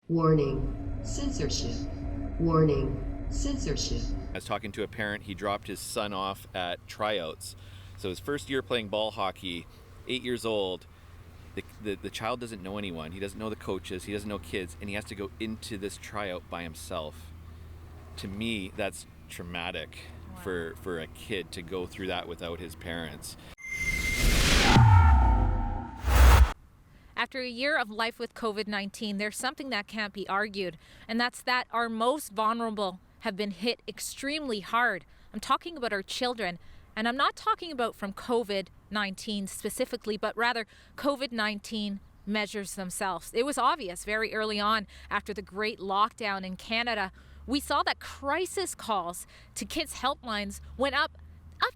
Warning, censorship. Warning, censorship. I was talking to a parent. He dropped his son off at tryouts. So his first year playing ball hockey, 8 years old, the child doesn't know anyone. He doesn't know the coaches. He doesn't know kids. And he has to go into this tryout by himself. To me, that's traumatic. Wow. for a kid to go through that without his parents. After a year of life with COVID-19, there's something that can't be argued, and that's that our most vulnerable have been hit extremely hard. I'm talking about our children, and I'm not talking about from COVID-19 specifically, but rather COVID-19 measures themselves. It was obvious very early on after the great lockdown in Canada. We saw that crisis calls to kids' helplines went up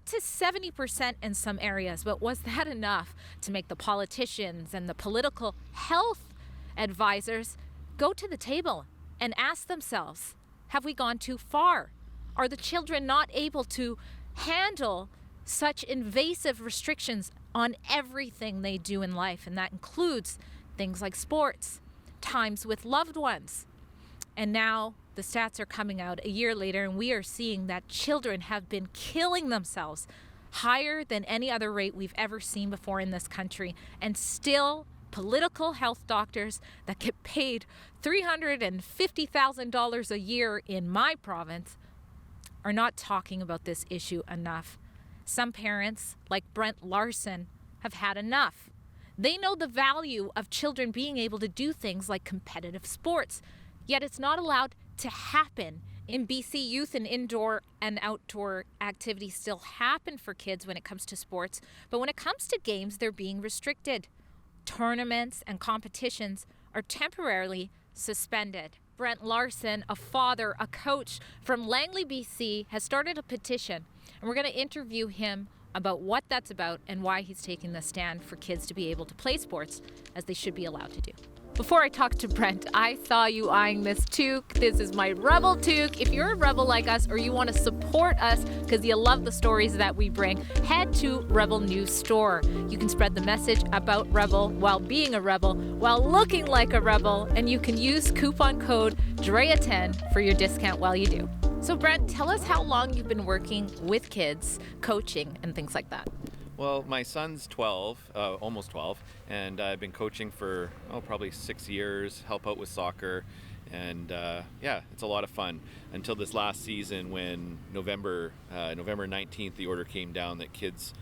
to 70% in some areas. But was that enough to make the politicians and the political health advisors go to the table and ask themselves, have we gone too far? Are the children not able to handle such invasive restrictions on everything they do in life? And that includes things like sports, times with loved ones. And now the stats are coming out a year later, and we are seeing that children have been killing themselves higher than any other rate we've ever seen before in this country. And still, political health doctors that get paid $350,000 a year in my province are not talking about this issue enough. Some parents, like Brent Larsen, have had enough. They know the value of children being able to do things like competitive sports, yet it's not allowed to happen. In BC, youth and indoor and outdoor activities still happen for kids when it comes to sports, but when it comes to games, they're being restricted. Tournaments and competitions are temporarily suspended. Brent Larsen, a father, a coach from Langley, BC, has started a petition, and we're going to interview him about what that's about and why he's taking the stand for kids to be able to play sports as they should be allowed to do. Before I talk to Brent, I saw you eyeing this toque. This is my Rebel toque. If you're a Rebel like us or you want to support us because you love the stories that we bring, head to Rebel News Store. You can spread the message about Rebel while being a Rebel, while looking like a Rebel, and you can use coupon code DREA10 for your discount while you do. So Brent, tell us how long you've been working with kids, coaching, and things like that. Well, my son's 12, almost 12, and I've been coaching for probably 6 years, help out with soccer, and it's a lot of fun until this last season when November 19th, the order came down that kids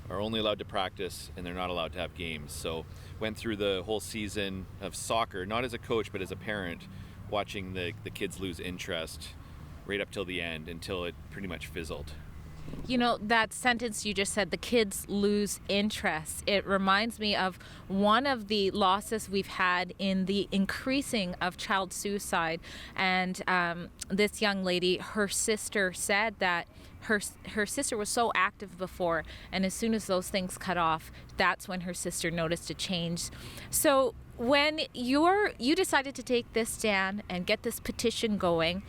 are only allowed to practice and they're not allowed to have games. So went through the whole season of soccer, not as a coach, but as a parent, watching the kids lose interest right up till the end, until it pretty much fizzled. You know, that sentence you just said, the kids lose interest. It reminds me of one of the losses we've had in the increasing of child suicide. And this young lady, her sister said that her sister was so active before, and as soon as those things cut off, that's when her sister noticed a change. So when you decided to take this stand and get this petition going,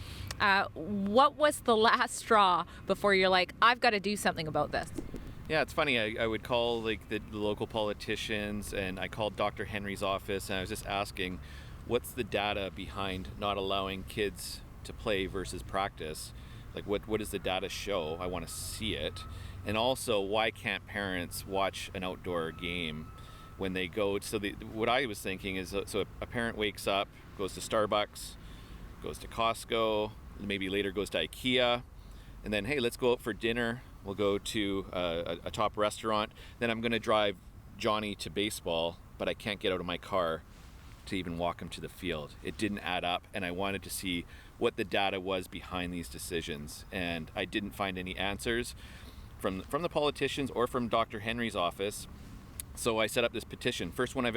what was the last straw before you're like, I've got to do something about this? Yeah, it's funny. I would call the local politicians, and I called Dr. Henry's office, and I was just asking, what's the data behind not allowing kids to play versus practice? Like, what does the data show? I want to see it. And also, why can't parents watch an outdoor game when they go? So what I was thinking is, so a parent wakes up, goes to Starbucks, goes to Costco, maybe later goes to IKEA, and then, hey, let's go out for dinner. We'll go to a top restaurant. Then I'm going to drive Johnny to baseball, but I can't get out of my car to even walk him to the field. It didn't add up, and I wanted to see what the data was behind these decisions, and I didn't find any answers from the politicians or from Dr. Henry's office. So I set up this petition, first petition I've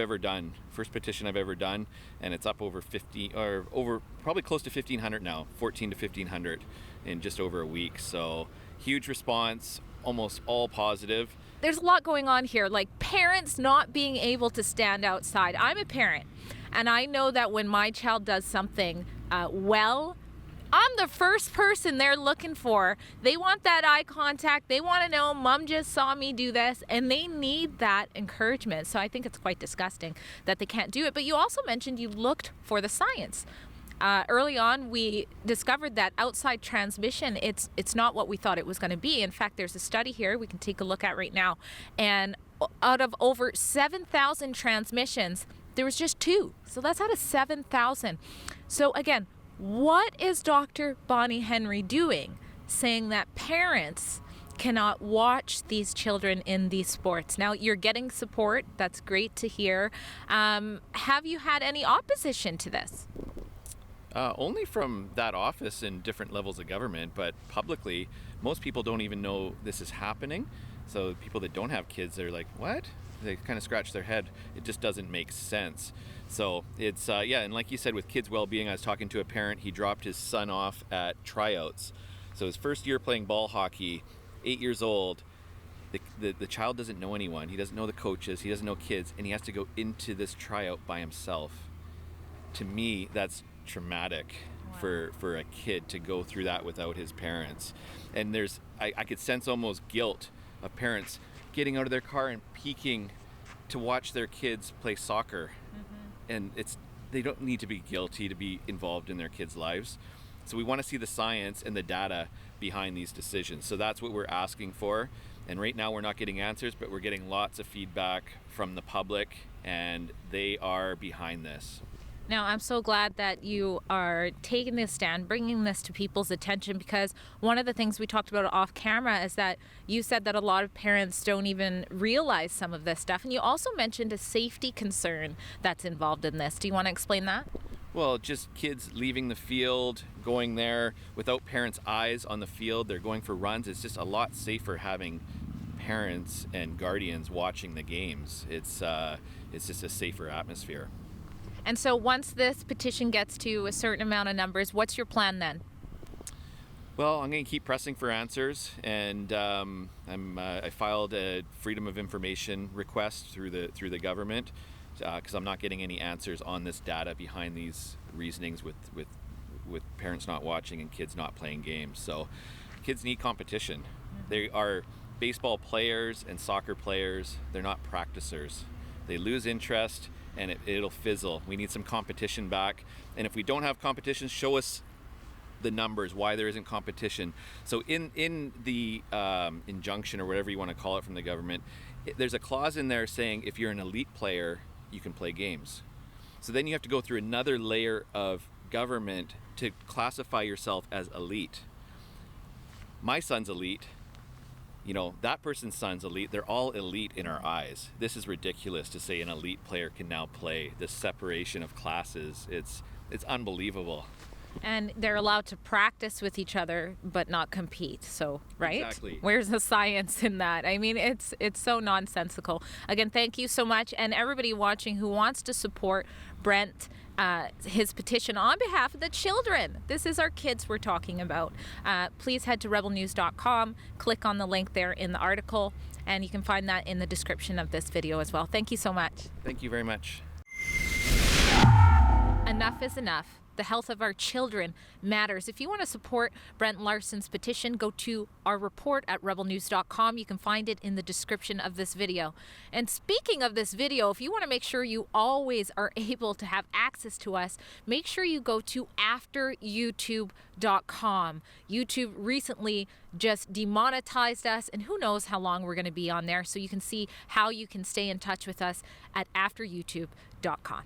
ever done, and it's up over probably close to 1,500 now, 14 to 1,500 in just over a week. So huge response, almost all positive. There's a lot going on here, like parents not being able to stand outside. I'm a parent, and I know that when my child does something well, I'm the first person they're looking for. They want that eye contact. They want to know, Mom just saw me do this, and they need that encouragement. So I think it's quite disgusting that they can't do it. But you also mentioned you looked for the science. Early on, we discovered that outside transmission, it's not what we thought it was going to be. In fact, there's a study here we can take a look at right now. And out of over 7,000 transmissions, there was just 2. So that's out of 7,000. So again, what is Dr. Bonnie Henry doing, saying that parents cannot watch these children in these sports? Now, you're getting support. That's great to hear. Have you had any opposition to this? Only from that office and different levels of government, but publicly, most people don't even know this is happening. So people that don't have kids, they're like, what? They kind of scratch their head. It just doesn't make sense. So it's, yeah, and like you said, with kids' well-being, I was talking to a parent, he dropped his son off at tryouts. So his first year playing ball hockey, 8 years old, the child doesn't know anyone. He doesn't know the coaches, he doesn't know kids, and he has to go into this tryout by himself. To me, that's traumatic. Wow. For a kid to go through that without his parents. And there's, I could sense almost guilt of parents getting out of their car and peeking to watch their kids play soccer. Mm-hmm. And they don't need to be guilty to be involved in their kids' lives. So we want to see the science and the data behind these decisions. So that's what we're asking for. And right now we're not getting answers, but we're getting lots of feedback from the public, and they are behind this. Now, I'm so glad that you are taking this stand, bringing this to people's attention, because one of the things we talked about off camera is that you said that a lot of parents don't even realize some of this stuff. And you also mentioned a safety concern that's involved in this. Do you want to explain that? Well, just kids leaving the field, going there without parents' eyes on the field. They're going for runs. It's just a lot safer having parents and guardians watching the games. It's just a safer atmosphere. And so once this petition gets to a certain amount of numbers, what's your plan then? Well, I'm going to keep pressing for answers, and I filed a Freedom of Information request through the government because I'm not getting any answers on this data behind these reasonings with parents not watching and kids not playing games. So kids need competition. Mm-hmm. They are baseball players and soccer players. They're not practicers. They lose interest, and it'll fizzle. We need some competition back. And if we don't have competition, show us the numbers, why there isn't competition. So in the injunction, or whatever you want to call it from the government, there's a clause in there saying if you're an elite player, you can play games. So then you have to go through another layer of government to classify yourself as elite. My son's elite. You know, that person's son's elite. They're all elite in our eyes. This is ridiculous to say an elite player can now play. This separation of classes, it's unbelievable. And they're allowed to practice with each other but not compete. So, right? Exactly. Where's the science in that? I mean, it's so nonsensical. Again, thank you so much. And everybody watching who wants to support Brent, his petition on behalf of the children. This is our kids we're talking about. Please head to rebelnews.com, click on the link there in the article, and you can find that in the description of this video as well. Thank you so much. Thank you very much. Enough is enough. The health of our children matters. If you want to support Brent Larson's petition, go to our report at rebelnews.com. You can find it in the description of this video. And speaking of this video, if you want to make sure you always are able to have access to us, make sure you go to afteryoutube.com. YouTube recently just demonetized us, and who knows how long we're going to be on there. So you can see how you can stay in touch with us at afteryoutube.com.